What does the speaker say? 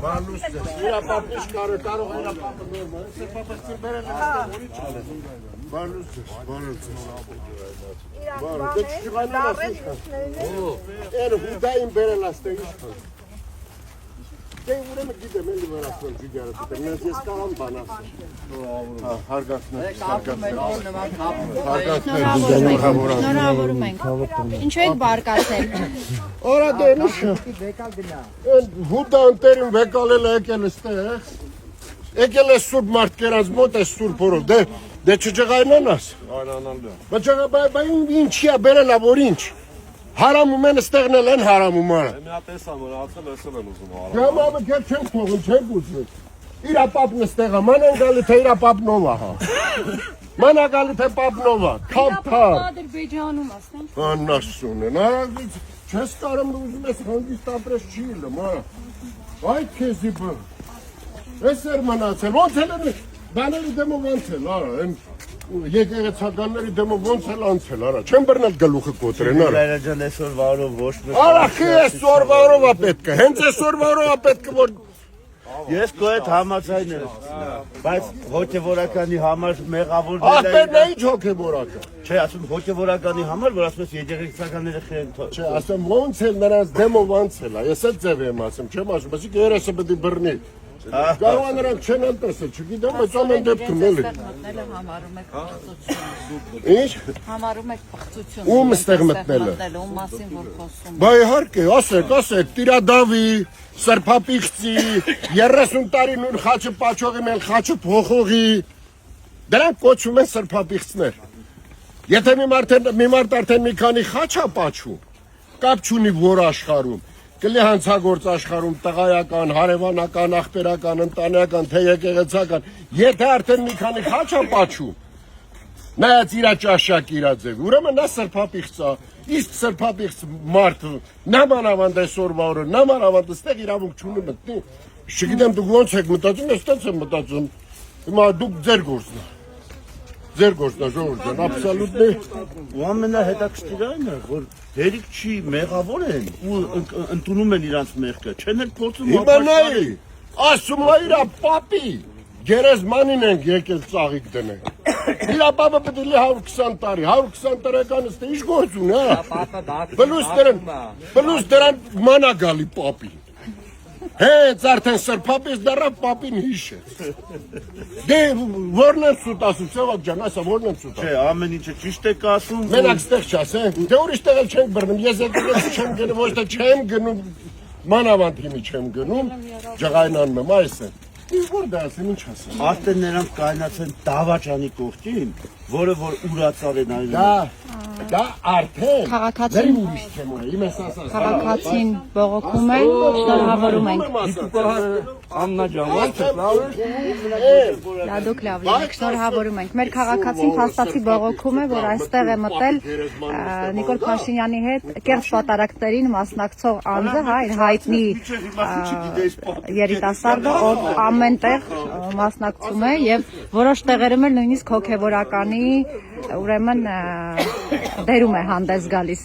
Բանուստը, իրա պապն ինչ կարող իրա պապը նորմալ, սեր պապը ծիր բերել է հաստեղ որի չալես։ Բանուստը, դե չիղանան ասի շքան։ Էր հուդային բերել աստեղ ինչ կան։ Դե ուրեմը գիտեմ էլի վրասման ջիգարը դիտեմ, նենց ես կաղան բան ասեմ։ Շնորհավորում ենք։ Ինչու եք բարկացել։ Օրա դենուշը, հուդա ընտերին վեկալել է եկել ստեղ, եկել է սուրբ մարդ կերած մոտ է սուրբ որով, դե չջղայնան աս։ Բայց ինչի է բերել է, որ ինչ։ Հարամում են ստեղնել են հարամում արա։ Մի հատ էսա մնացել, էսել են ուզում հարամ։ Ժամավը կեր չեն թողում, չեն գուցվեց։ Իրա պապն ստեղա, ման են գալի թե իրա պապնով ահա։ Ման է գալի թե պապնով ա, թափ-թափ։ Ադրբեջանում ասեն։ Աննասուն են, արագից չես կարում ուզում ես հանգիստ ապրես չի լում, արա։ Այ քեզի բը։ Ես էր մնացել, ոնց էլ են բաների դեմով անցել, արա, եկեղեցականների դեմով ոնց էլ անցել, արա, չեն բռնել գլուխը կոտրեն, արա։ Լայրը ջան այսօր վարով ոչ մեկ։ Արա, խի այսօր վարով ա պետքը, հենց այսօր վարով ա պետքը, որ Ես քո հետ համաձայն եմ, բայց հոգևորականի համար մեղավորներ ախպերն է ինչ հոգևորական։ Չէ, ասում հոգևորականի համար, որ ասում ես եկեղեցականները խեն։ Չէ, ասեմ ոնց էլ նրանց դեմով անցել ա, ես էլ ձև եմ ասում, չեմ ասում, ասիկ երեսը պետք է բռնի։ Կարող է նրանք չեն անտեսել, չգիտեմ, բայց ամեն դեպքում էլի։ Համարում եք պղծություն։ Ինչ։ Համարում եք պղծություն։ Ում ստեղ մտնելը։ Ում մասին որ խոսում։ Բա իհարկե, ասեք, Տիրադավի, Սրբապիղծի, 30 տարի նույն խաչը պաչողի մեն խաչը փոխողի, դրանք կոչվում են սրբապիղծներ։ Եթե մի մարդ արդեն մի քանի խաչ ա պաչում, կապ չունի որ աշխարհում, կլի հանցագործ աշխարհում տղայական, հարևանական, աղբերական, ընտանեկան, թե եկեղեցական, եթե արդեն մի քանի խաչ ա պաչում, նայած իրա ճաշակ իրա ձև, ուրեմն նա սրբապիղծ ա, իսկ սրբապիղծ մարդը, նա մանավանդ այսօրվա օրը, նա մանավանդ ստեղ իրավունք չունի մտնի, չգիտեմ դուք ոնց եք մտածում, ես տենց եմ մտածում, հիմա դուք ձեր գործն է, ժողովուրդ ջան, աբսոլյուտնի։ Ու ամենահետաքրքիրն է, որ հերիք չի մեղավոր են ու ընդունում են իրանց մեղքը, չեն էլ փորձում Իմանայի, ասում է իրա պապի, գերեզմանին ենք եկել ծաղիկ դնել։ Իրա պապը պետք է 120 տարի, 120 տարեկան ստե ինչ գործ ունի, հա։ Բլուս դրան մանա գալի պապի։ Հենց արդեն սրբապից դառավ պապին հիշեց։ Դե որն եմ սուտ ասում, Սևակ ջան, ասա որն եմ սուտ ասում։ Չէ, ամեն ինչը ճիշտ եք ասում։ Մենակ ստեղ չասեն։ Դե ուրիշ տեղ էլ չենք բռնում, ես եկեղեցի չեմ գնում, ոչ թե չեմ գնում, մանավանդ հիմի չեմ գնում, ջղայնանում եմ, այս է։ Ինչ որ դա ասեմ, ինչ ասեմ։ Արդեն նրանք կայնացեն Դավաճանի կողքին, որը որ ուրացավ են այլ։ Դա արդեն Քաղաքացին ուրիշ չեմ ունի, իմ ես ասած։ Քաղաքացին բողոքում են, շնորհավորում ենք։ Աննա ջան, ո՞նց Դա դուք լավ եք, շնորհավորում ենք։ Մեր քաղաքացին փաստացի բողոքում է, որ այստեղ է մտել Նիկոլ Փաշինյանի հետ կեղծ պատարակներին մասնակցող անձը, հա, հայտնի երիտասարդը, ով ամենտեղ մասնակցում է եւ որոշ տեղերում էլ նույնիսկ հոգեվորականի ուրեմն դերում է հանդես գալիս։